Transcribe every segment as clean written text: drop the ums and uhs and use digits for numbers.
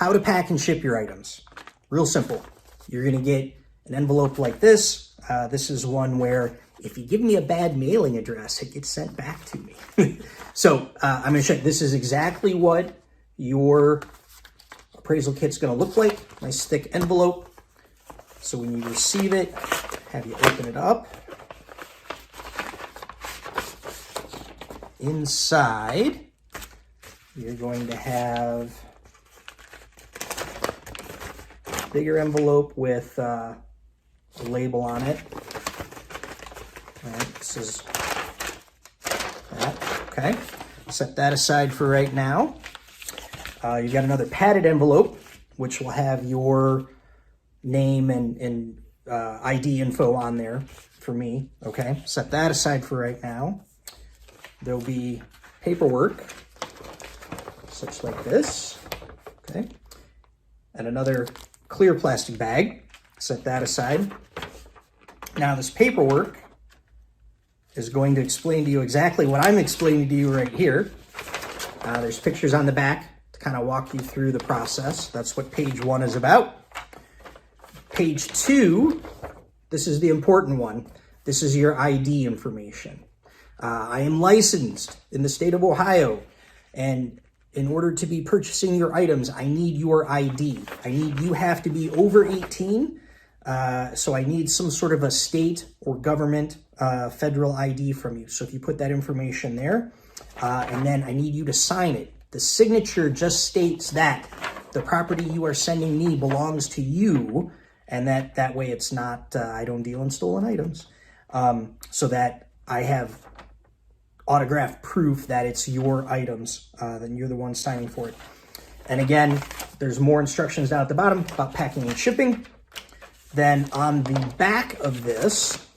how to pack and ship your items. Real simple. You're going to get an envelope like this. This is one where if you give me a bad mailing address, it gets sent back to me. So I'm going to show you. This is exactly what your appraisal kit's going to look like. Nice thick envelope. So when you receive it, have you open it up. Inside, you're going to have a bigger envelope with a label on it. All right, this is that. Okay, set that aside for right now. You've got another padded envelope, which will have your name and ID info on there for me. Okay, set that aside for right now. There'll be paperwork, such like this. Okay, and another clear plastic bag. Set that aside. Now this paperwork is going to explain to you exactly what I'm explaining to you right here. There's pictures on the back to kind of walk you through the process. That's what page 1 is about. Page 2, this is the important one. This is your ID information. I am licensed in the state of Ohio, and in order to be purchasing your items, I need your ID. You have to be over 18, so I need some sort of a state or government federal ID from you. So if you put that information there, and then I need you to sign it. The signature just states that the property you are sending me belongs to you, and that way it's not, I don't deal in stolen items, so that I have autographed proof that it's your items, then you're the one signing for it. And again, there's more instructions down at the bottom about packing and shipping. Then on the back of this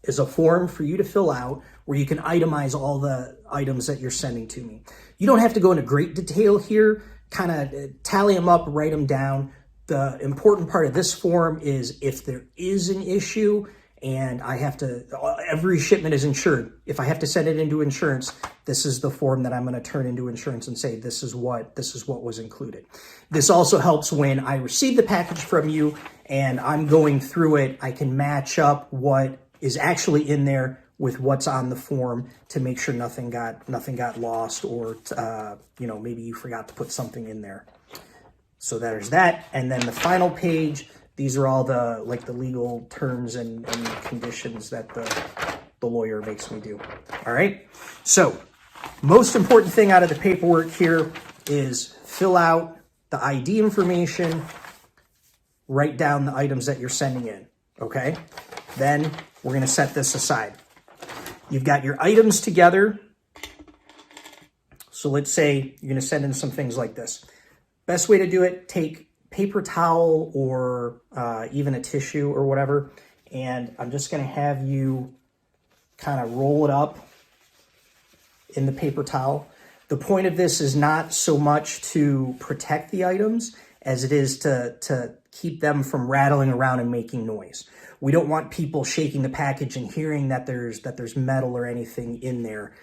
is a form for you to fill out where you can itemize all the items that you're sending to me. You don't have to go into great detail here, kind of tally them up, write them down. The important part of this form is if there is an issue and I have to, every shipment is insured. If I have to send it into insurance, this is the form that I'm going to turn into insurance and say, this is what was included. This also helps when I receive the package from you and I'm going through it, I can match up what is actually in there with what's on the form to make sure nothing got lost, or maybe you forgot to put something in there. So there's that. And then the final page, these are all the legal terms and conditions that the lawyer makes me do. All right. So most important thing out of the paperwork here is fill out the ID information, write down the items that you're sending in. Okay. Then we're going to set this aside. You've got your items together. So let's say you're going to send in some things like this. Best way to do it, take paper towel or even a tissue or whatever, and I'm just going to have you kind of roll it up in the paper towel. The point of this is not so much to protect the items as it is to keep them from rattling around and making noise. We don't want people shaking the package and hearing that there's metal or anything in there.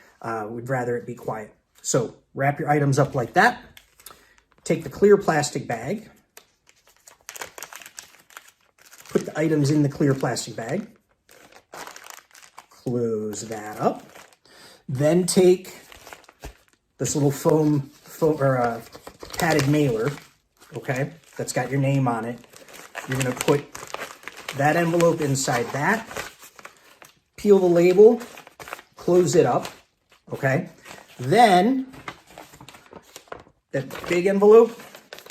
We'd rather it be quiet. So wrap your items up like that. Take the clear plastic bag. Put the items in the clear plastic bag. Close that up. Then take this little foam or padded mailer, okay, that's got your name on it. You're going to put that envelope inside that. Peel the label. Close it up, okay. Then that big envelope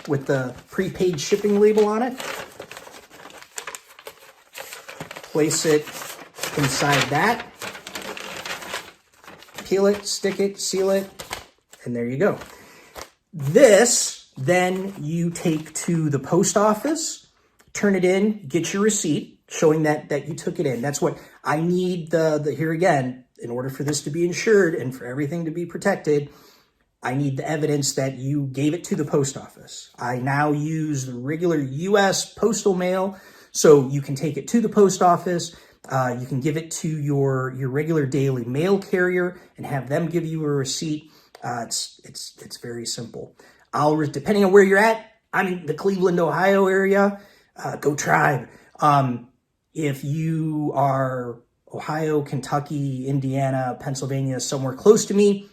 with the prepaid shipping label on it, place it inside that, peel it, stick it, seal it, and there you go. This, then you take to the post office, turn it in, get your receipt showing that you took it in. That's what I need here again, in order for this to be insured and for everything to be protected, I need the evidence that you gave it to the post office. I now use the regular U.S. postal mail, so you can take it to the post office. You can give it to your regular daily mail carrier and have them give you a receipt. It's very simple. Depending on where you're at, I'm in the Cleveland, Ohio area. Go Tribe. If you are Ohio, Kentucky, Indiana, Pennsylvania, somewhere close to me,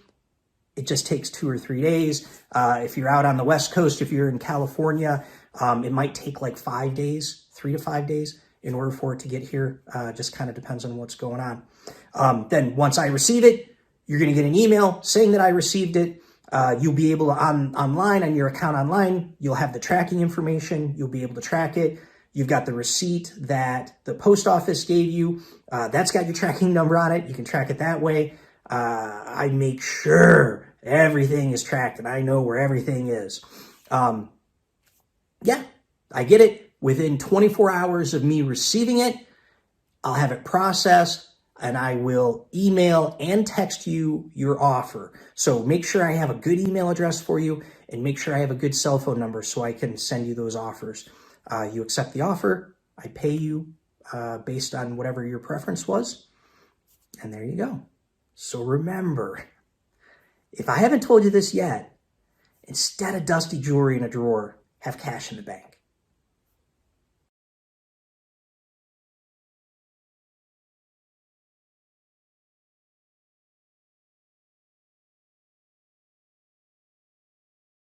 it just takes 2 or 3 days. If you're out on the West Coast, if you're in California, it might take like 5 days, 3 to 5 days in order for it to get here. Just kind of depends on what's going on. Then once I receive it, you're going to get an email saying that I received it. You'll be able to, online, on your account online, you'll have the tracking information. You'll be able to track it. You've got the receipt that the post office gave you. That's got your tracking number on it. You can track it that way. I make sure everything is tracked and I know where everything is. Yeah, I get it. Within 24 hours of me receiving it, I'll have it processed and I will email and text you your offer. So make sure I have a good email address for you and make sure I have a good cell phone number so I can send you those offers. You accept the offer, I pay you based on whatever your preference was, and there you go. So remember, if I haven't told you this yet, instead of dusty jewelry in a drawer, have cash in the bank.